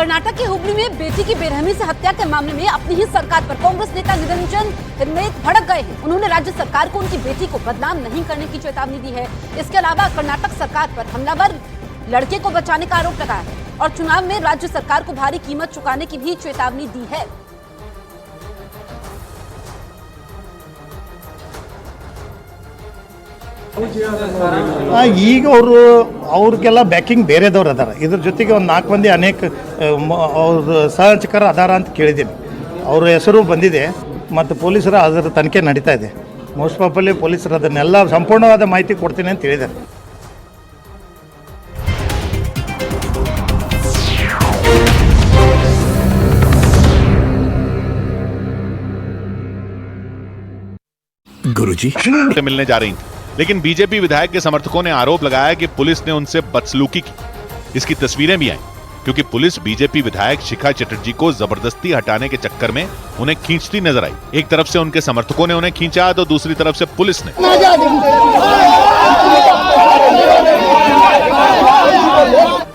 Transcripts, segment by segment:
कर्नाटक के हुबली में बेटी की बेरहमी से हत्या के मामले में अपनी ही सरकार पर कांग्रेस नेता निरंजन हिरमेत भड़क गए हैं। उन्होंने राज्य सरकार को उनकी बेटी को बदनाम नहीं करने की चेतावनी दी है। इसके अलावा कर्नाटक सरकार पर हमलावर लड़के को बचाने का आरोप लगाया है और चुनाव में राज्य सरकार को भारी कीमत चुकाने की भी चेतावनी दी है। ಈಗ ಅವ್ರಿಗೆಲ್ಲ ಬ್ಯಾಕಿಂಗ್ ಬೇರೆದವ್ರು ಅದಾರ, ಇದ್ರ ಜೊತೆಗೆ ಒಂದು 4 ಮಂದಿ ಅನೇಕ ಅವ್ರ ಸಹಚಕರ ಅದಾರ ಅಂತ ಕೇಳಿದ್ದೀನಿ. ಅವ್ರ ಹೆಸರು ಬಂದಿದೆ ಮತ್ತು ಪೊಲೀಸರ ಅದರ ತನಿಖೆ ನಡೀತಾ ಇದೆ. ಮೋಸ್ಟ್ ಪ್ರಾಬಬ್ಲಿ ಪೊಲೀಸರು ಅದನ್ನೆಲ್ಲ ಸಂಪೂರ್ಣವಾದ ಮಾಹಿತಿ ಕೊಡ್ತೀನಿ ಅಂತ ಹೇಳಿದ್ದಾರೆ. गुरुजी मिलने जा रही थी, लेकिन बीजेपी विधायक के समर्थकों ने आरोप लगाया कि पुलिस ने उनसे बदसलूकी की। इसकी तस्वीरें भी आई, क्योंकि पुलिस बीजेपी विधायक शिखा चटर्जी को जबरदस्ती हटाने के चक्कर में उन्हें खींचती नजर आई। एक तरफ से उनके समर्थकों ने उन्हें खींचा तो दूसरी तरफ से पुलिस ने।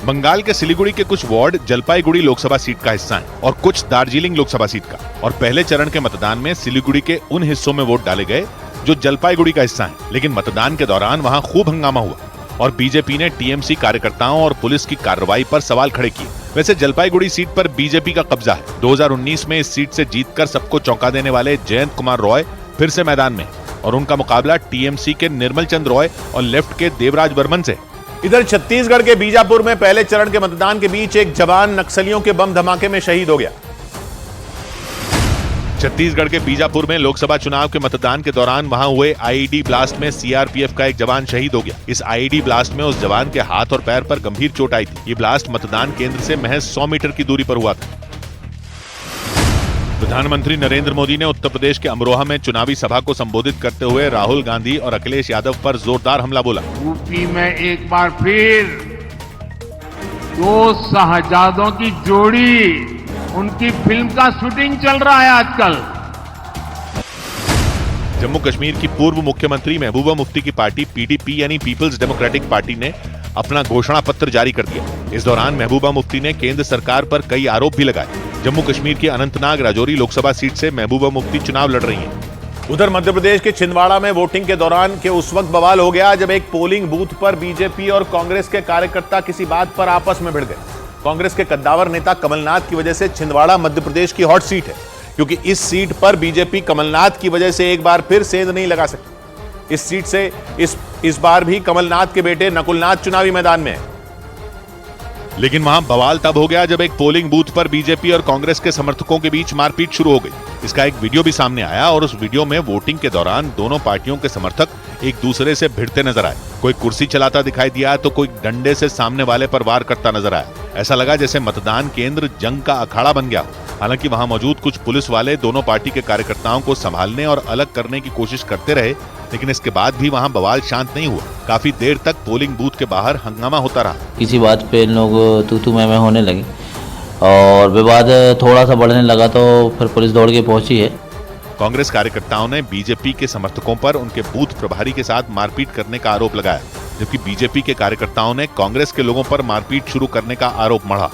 बंगाल के सिलीगुड़ी के कुछ वार्ड जलपाईगुड़ी लोकसभा सीट का हिस्सा हैं और कुछ दार्जिलिंग लोकसभा सीट का। और पहले चरण के मतदान में सिलीगुड़ी के उन हिस्सों में वोट डाले गए जो जलपाईगुड़ी का हिस्सा है, लेकिन मतदान के दौरान वहां खूब हंगामा हुआ और बीजेपी ने टीएमसी कार्यकर्ताओं और पुलिस की कार्रवाई पर सवाल खड़े किए। वैसे जलपाईगुड़ी सीट पर बीजेपी का कब्जा है। 2019 में इस सीट से जीतकर सबको चौंका देने वाले जयंत कुमार रॉय फिर से मैदान में और उनका मुकाबला टीएमसी के निर्मल चंद रॉय और लेफ्ट के देवराज वर्मन से। इधर छत्तीसगढ़ के बीजापुर में पहले चरण के मतदान के बीच एक जवान नक्सलियों के बम धमाके में शहीद हो गया। छत्तीसगढ़ के बीजापुर में लोकसभा चुनाव के मतदान के दौरान वहां हुए आईईडी ब्लास्ट में सीआरपीएफ का एक जवान शहीद हो गया। इस आईईडी ब्लास्ट में उस जवान के हाथ और पैर पर गंभीर चोट आई थी। ये ब्लास्ट मतदान केंद्र से महज 100 मीटर की दूरी पर हुआ था। प्रधानमंत्री नरेंद्र मोदी ने उत्तर प्रदेश के अमरोहा में चुनावी सभा को संबोधित करते हुए राहुल गांधी और अखिलेश यादव पर जोरदार हमला बोला। यूपी में एक बार फिर 2 शहजादों की जोड़ी, उनकी फिल्म का शूटिंग चल रहा है आजकल। जम्मू कश्मीर की पूर्व मुख्यमंत्री महबूबा मुफ्ती की पार्टी पीडीपी यानी पीपल्स डेमोक्रेटिक पार्टी ने अपना घोषणा पत्र जारी कर दिया। इस दौरान महबूबा मुफ्ती ने केंद्र सरकार पर कई आरोप भी लगाए। जम्मू कश्मीर की अनंतनाग राजौरी लोकसभा सीट से महबूबा मुफ्ती चुनाव लड़ रही हैं। उधर मध्य प्रदेश के छिंदवाड़ा में वोटिंग के दौरान के उस वक्त बवाल हो गया जब एक पोलिंग बूथ पर बीजेपी और कांग्रेस के कार्यकर्ता किसी बात पर आपस में भिड़ गए। कांग्रेस के कद्दावर नेता कमलनाथ की वजह से छिंदवाड़ा मध्य प्रदेश की हॉट सीट है, क्योंकि इस सीट पर बीजेपी कमलनाथ की वजह से एक बार फिर सेंध नहीं लगा सकती। इस सीट से इस बार भी कमलनाथ के बेटे नकुलनाथ चुनावी मैदान में है। लेकिन वहां बवाल तब हो गया जब एक पोलिंग बूथ पर बीजेपी और कांग्रेस के समर्थकों के बीच मारपीट शुरू हो गई। इसका एक वीडियो भी सामने आया और उस वीडियो में वोटिंग के दौरान दोनों पार्टियों के समर्थक एक दूसरे से भिड़ते नजर आए। कोई कुर्सी चलाता दिखाई दिया तो कोई डंडे से सामने वाले पर वार करता नजर आया। ऐसा लगा जैसे मतदान केंद्र जंग का अखाड़ा बन गया हो। हालांकि वहां मौजूद कुछ पुलिस वाले दोनों पार्टी के कार्यकर्ताओं को संभालने और अलग करने की कोशिश करते रहे, लेकिन इसके बाद भी वहां बवाल शांत नहीं हुआ। काफी देर तक पोलिंग बूथ के बाहर हंगामा होता रहा। किसी बात पे इन लोग तू मैं होने लगे और विवाद थोड़ा सा बढ़ने लगा तो फिर पुलिस दौड़ के पहुंची है। कांग्रेस कार्यकर्ताओं ने बीजेपी के समर्थकों पर उनके बूथ प्रभारी के साथ मारपीट करने का आरोप लगाया, जबकि बीजेपी के कार्यकर्ताओं ने कांग्रेस के लोगों पर मारपीट शुरू करने का आरोप मढ़ा।